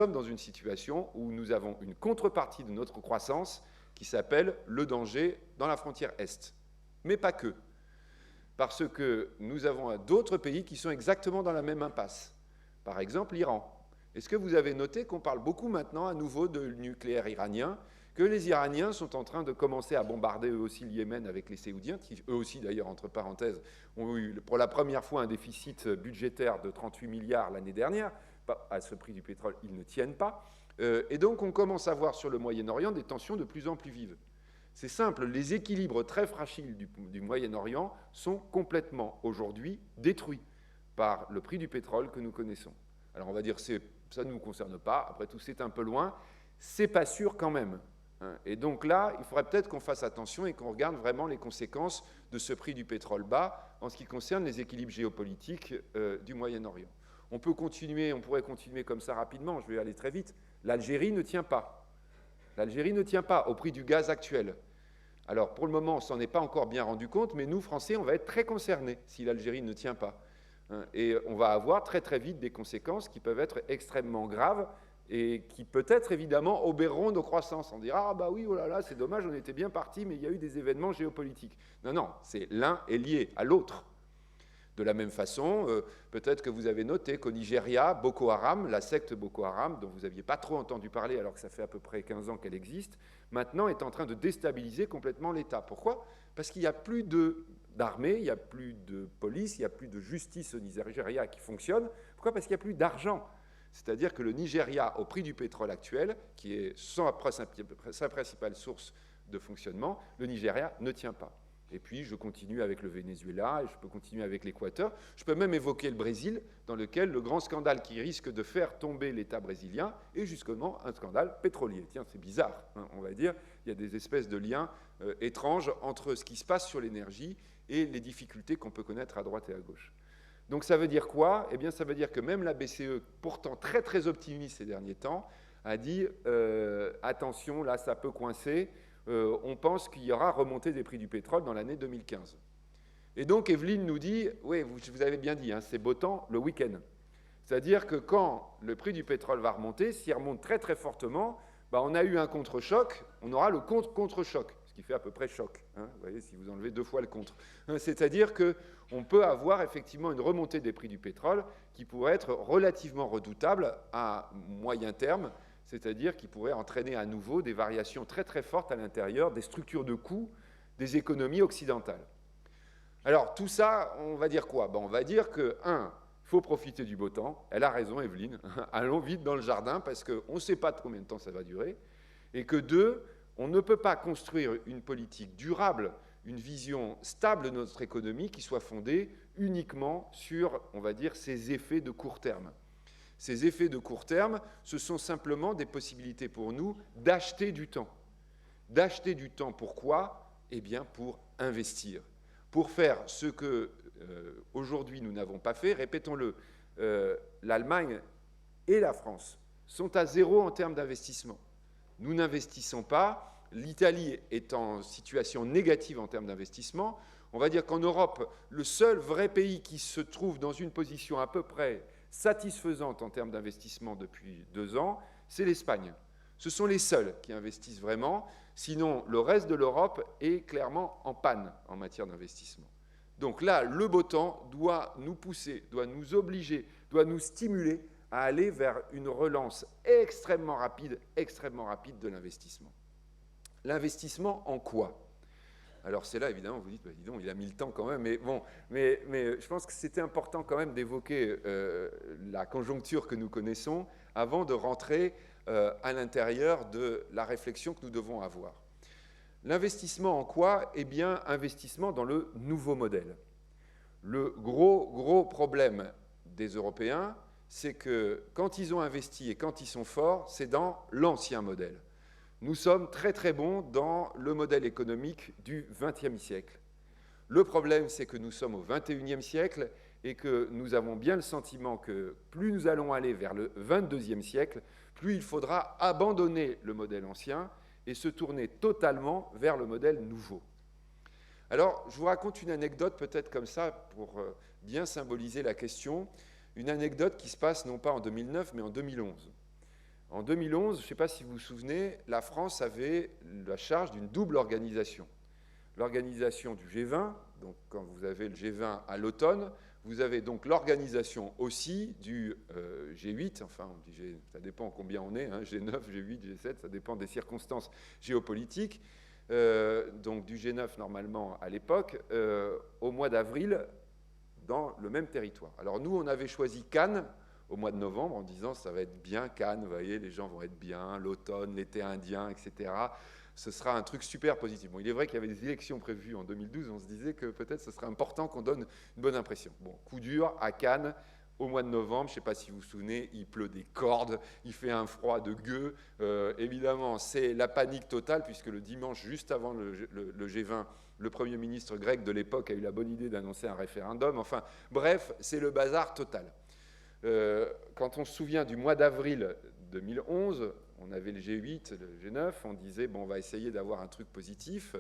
sommes dans une situation où nous avons une contrepartie de notre croissance qui s'appelle le danger dans la frontière Est. Mais pas que. Parce que nous avons d'autres pays qui sont exactement dans la même impasse. Par exemple, l'Iran. Est-ce que vous avez noté qu'on parle beaucoup maintenant à nouveau de nucléaire iranien, que les Iraniens sont en train de commencer à bombarder eux aussi le Yémen avec les Saoudiens, qui eux aussi d'ailleurs, entre parenthèses, ont eu pour la première fois un déficit budgétaire de 38 milliards l'année dernière. À ce prix du pétrole, ils ne tiennent pas. Et donc on commence à voir sur le Moyen-Orient des tensions de plus en plus vives. C'est simple, les équilibres très fragiles du Moyen-Orient sont complètement aujourd'hui détruits par le prix du pétrole que nous connaissons. Alors on va dire que ça ne nous concerne pas, après tout c'est un peu loin, c'est pas sûr quand même. Et donc là, il faudrait peut-être qu'on fasse attention et qu'on regarde vraiment les conséquences de ce prix du pétrole bas en ce qui concerne les équilibres géopolitiques du Moyen-Orient. On pourrait continuer comme ça rapidement, je vais aller très vite. L'Algérie ne tient pas. L'Algérie ne tient pas au prix du gaz actuel. Alors pour le moment, on ne s'en est pas encore bien rendu compte, mais nous, Français, on va être très concernés si l'Algérie ne tient pas. Et on va avoir très très vite des conséquences qui peuvent être extrêmement graves et qui peut-être évidemment obéreront nos croissances. On dira « Ah bah oui, oh là là, c'est dommage, on était bien partis, mais il y a eu des événements géopolitiques. » Non, non, c'est l'un est lié à l'autre. De la même façon, peut-être que vous avez noté qu'au Nigeria, Boko Haram, la secte Boko Haram, dont vous n'aviez pas trop entendu parler alors que ça fait à peu près 15 ans qu'elle existe, maintenant est en train de déstabiliser complètement l'État. Pourquoi? Parce qu'il n'y a plus d'armée, il n'y a plus de police, il n'y a plus de justice au Nigeria qui fonctionne. Pourquoi? Parce qu'il n'y a plus d'argent. C'est-à-dire que le Nigeria, au prix du pétrole actuel, qui est sa principale source de fonctionnement, le Nigeria ne tient pas. Et puis, je continue avec le Venezuela, et je peux continuer avec l'Équateur. Je peux même évoquer le Brésil, dans lequel le grand scandale qui risque de faire tomber l'État brésilien est justement un scandale pétrolier. Tiens, c'est bizarre, hein, on va dire. Il y a des espèces de liens étranges entre ce qui se passe sur l'énergie et les difficultés qu'on peut connaître à droite et à gauche. Donc ça veut dire quoi? Eh bien, ça veut dire que même la BCE, pourtant très très optimiste ces derniers temps, a dit attention, là, ça peut coincer. On pense qu'il y aura remontée des prix du pétrole dans l'année 2015. Et donc Evelyne nous dit, oui, vous avez bien dit, hein, c'est beau temps le week-end. C'est-à-dire que quand le prix du pétrole va remonter, s'il remonte très très fortement, bah, on a eu un contre-choc, on aura le contre-choc, ce qui fait à peu près choc. Hein, vous voyez, si vous enlevez 2 fois le contre. C'est-à-dire qu'on peut avoir effectivement une remontée des prix du pétrole qui pourrait être relativement redoutable à moyen terme, c'est-à-dire qui pourrait entraîner à nouveau des variations très très fortes à l'intérieur des structures de coûts des économies occidentales. Alors tout ça, on va dire quoi? On va dire que, il faut profiter du beau temps. Elle a raison, Evelyne. Allons vite dans le jardin parce qu'on ne sait pas de combien de temps ça va durer. Et que 2, on ne peut pas construire une politique durable, une vision stable de notre économie qui soit fondée uniquement sur, on va dire, ces effets de court terme. Ces effets de court terme, ce sont simplement des possibilités pour nous d'acheter du temps. D'acheter du temps, pourquoi? Eh bien, pour investir. Pour faire ce que aujourd'hui nous n'avons pas fait, répétons-le, l'Allemagne et la France sont à zéro en termes d'investissement. Nous n'investissons pas. L'Italie est en situation négative en termes d'investissement. On va dire qu'en Europe, le seul vrai pays qui se trouve dans une position à peu près satisfaisante en termes d'investissement depuis 2 ans, c'est l'Espagne. Ce sont les seuls qui investissent vraiment, sinon le reste de l'Europe est clairement en panne en matière d'investissement. Donc là, le beau temps doit nous pousser, doit nous obliger, doit nous stimuler à aller vers une relance extrêmement rapide de l'investissement. L'investissement en quoi? Alors c'est là, évidemment, vous dites, bah, dis donc, il a mis le temps quand même, mais bon, mais je pense que c'était important quand même d'évoquer la conjoncture que nous connaissons avant de rentrer à l'intérieur de la réflexion que nous devons avoir. L'investissement en quoi? Eh bien, investissement dans le nouveau modèle. Le gros problème des Européens, c'est que quand ils ont investi et quand ils sont forts, c'est dans l'ancien modèle. Nous sommes très très bons dans le modèle économique du XXe siècle. Le problème, c'est que nous sommes au XXIe siècle et que nous avons bien le sentiment que plus nous allons aller vers le XXIe siècle, plus il faudra abandonner le modèle ancien et se tourner totalement vers le modèle nouveau. Alors, je vous raconte une anecdote peut-être comme ça pour bien symboliser la question, une anecdote qui se passe non pas en 2009 mais en 2011. En 2011, je ne sais pas si vous vous souvenez, la France avait la charge d'une double organisation. L'organisation du G20, donc quand vous avez le G20 à l'automne, vous avez donc l'organisation aussi du G8, enfin on dit ça dépend combien on est, hein, G9, G8, G7, ça dépend des circonstances géopolitiques, donc du G9 normalement à l'époque, au mois d'avril, dans le même territoire. Alors nous, on avait choisi Cannes au mois de novembre en disant ça va être bien Cannes, vous voyez, les gens vont être bien, l'automne, l'été indien, etc. Ce sera un truc super positif. Bon, il est vrai qu'il y avait des élections prévues en 2012, on se disait que peut-être ce serait important qu'on donne une bonne impression. Bon, coup dur à Cannes, au mois de novembre, je ne sais pas si vous vous souvenez, il pleut des cordes, il fait un froid de gueux. Évidemment, c'est la panique totale, puisque le dimanche, juste avant le G20, le Premier ministre grec de l'époque a eu la bonne idée d'annoncer un référendum. Enfin, bref, c'est le bazar total. Quand on se souvient du mois d'avril 2011, on avait le G8, le G9, on disait, bon, on va essayer d'avoir un truc positif.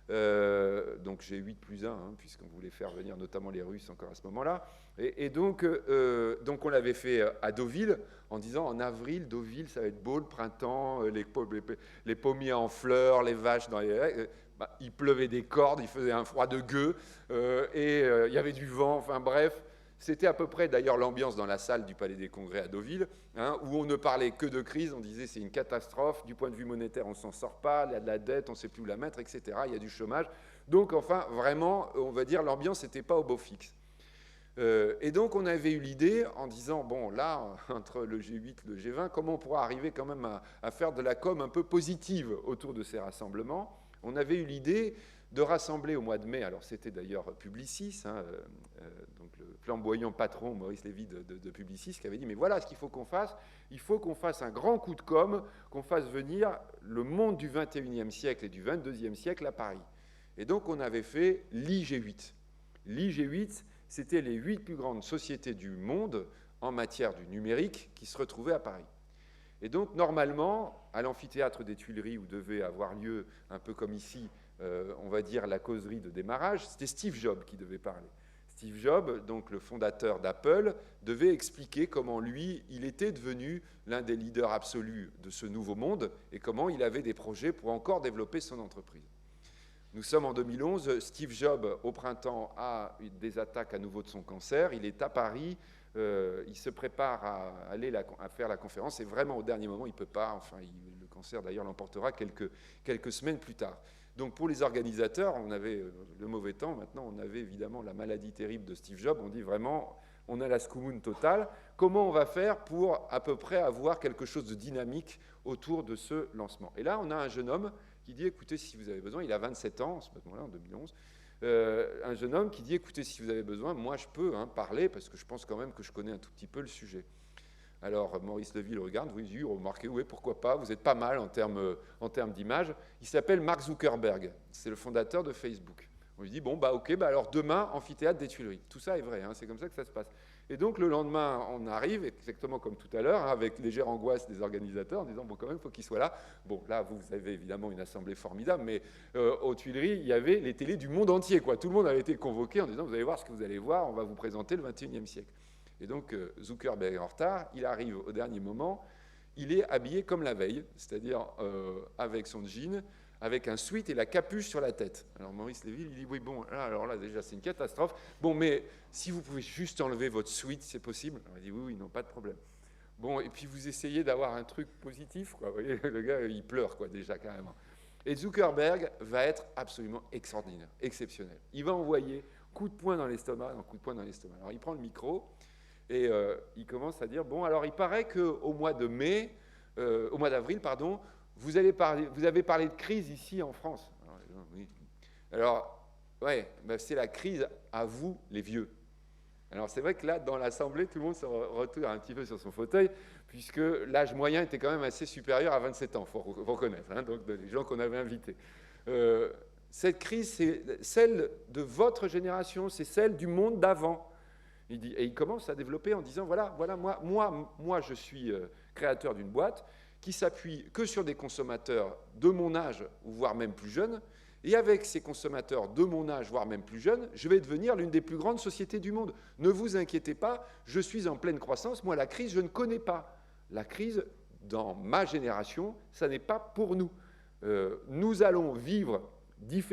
Donc G8 plus 1, hein, puisqu'on voulait faire venir notamment les Russes encore à ce moment-là. Et donc on l'avait fait à Deauville, en disant, en avril, Deauville, ça va être beau, le printemps, les pommiers en fleurs, les vaches dans les... il pleuvait des cordes, il faisait un froid de gueux, il y avait du vent, enfin bref... C'était à peu près d'ailleurs l'ambiance dans la salle du Palais des Congrès à Deauville, hein, où on ne parlait que de crise, on disait c'est une catastrophe, du point de vue monétaire on ne s'en sort pas, il y a de la dette, on ne sait plus où la mettre, etc. Il y a du chômage. Donc enfin, vraiment, on va dire, l'ambiance n'était pas au beau fixe. Et donc on avait eu l'idée en disant, bon là, entre le G8 et le G20, comment on pourra arriver quand même à faire de la com un peu positive autour de ces rassemblements. On avait eu l'idée de rassembler au mois de mai, alors c'était d'ailleurs Publicis, hein, donc le flamboyant patron Maurice Lévy de Publicis, qui avait dit, mais voilà ce qu'il faut qu'on fasse, il faut qu'on fasse un grand coup de com', qu'on fasse venir le monde du 21e siècle et du 22e siècle à Paris. Et donc on avait fait l'IG8. L'IG8, c'était les 8 plus grandes sociétés du monde en matière du numérique qui se retrouvaient à Paris. Et donc normalement, à l'amphithéâtre des Tuileries, où devait avoir lieu, un peu comme ici, on va dire la causerie de démarrage, c'était Steve Jobs qui devait parler. Steve Jobs, donc le fondateur d'Apple, devait expliquer comment lui, il était devenu l'un des leaders absolus de ce nouveau monde et comment il avait des projets pour encore développer son entreprise. Nous sommes en 2011, Steve Jobs, au printemps, a des attaques à nouveau de son cancer, il est à Paris, il se prépare à aller à faire la conférence et vraiment au dernier moment, il ne peut pas, enfin, le cancer d'ailleurs l'emportera quelques semaines plus tard. Donc pour les organisateurs, on avait le mauvais temps, maintenant on avait évidemment la maladie terrible de Steve Jobs, on dit vraiment, on a la scoumoune totale, comment on va faire pour à peu près avoir quelque chose de dynamique autour de ce lancement. Et là on a un jeune homme qui dit, écoutez, si vous avez besoin, il a 27 ans, à ce moment-là, en 2011, un jeune homme qui dit, écoutez, si vous avez besoin, moi je peux parler, parce que je pense quand même que je connais un tout petit peu le sujet. Alors Maurice Lévy le regarde, oui, remarquez, oui, pourquoi pas, vous êtes pas mal en termes d'image. Il s'appelle Mark Zuckerberg, c'est le fondateur de Facebook. On lui dit, bon, ok, alors demain, amphithéâtre des Tuileries. Tout ça est vrai, hein, c'est comme ça que ça se passe. Et donc le lendemain, on arrive, exactement comme tout à l'heure, hein, avec légère angoisse des organisateurs, en disant, bon, quand même, il faut qu'il soit là. Bon, là, vous avez évidemment une assemblée formidable, mais aux Tuileries, il y avait les télés du monde entier, quoi. Tout le monde avait été convoqué en disant, vous allez voir ce que vous allez voir, on va vous présenter le 21e siècle. Et donc Zuckerberg est en retard, il arrive au dernier moment, il est habillé comme la veille, c'est-à-dire avec son jean, avec un sweat et la capuche sur la tête. Alors Maurice Lévy lui dit, oui, bon, alors là déjà c'est une catastrophe, bon, mais si vous pouvez juste enlever votre sweat, c'est possible? Alors, il dit, oui, non, pas de problème. Bon, et puis vous essayez d'avoir un truc positif, quoi. Vous voyez, le gars, il pleure, quoi, déjà, carrément. Et Zuckerberg va être absolument extraordinaire, exceptionnel. Il va envoyer coup de poing dans l'estomac, coup de poing dans l'estomac. Alors il prend le micro, et il commence à dire, bon, alors il paraît qu'au mois de mai, au mois d'avril, pardon, vous avez parlé de crise ici en France. Alors, oui. Alors ouais, c'est la crise à vous, les vieux. Alors c'est vrai que là, dans l'Assemblée, tout le monde se retourne un petit peu sur son fauteuil, puisque l'âge moyen était quand même assez supérieur à 27 ans, il faut reconnaître, hein, donc les gens qu'on avait invités. Cette crise, c'est celle de votre génération, c'est celle du monde d'avant. Il dit, et il commence à développer en disant, voilà moi je suis créateur d'une boîte qui s'appuie que sur des consommateurs de mon âge, voire même plus jeunes, et avec ces consommateurs de mon âge, voire même plus jeunes, je vais devenir l'une des plus grandes sociétés du monde. Ne vous inquiétez pas, je suis en pleine croissance, moi la crise, je ne connais pas. La crise dans ma génération, ça n'est pas pour nous. Nous allons vivre différemment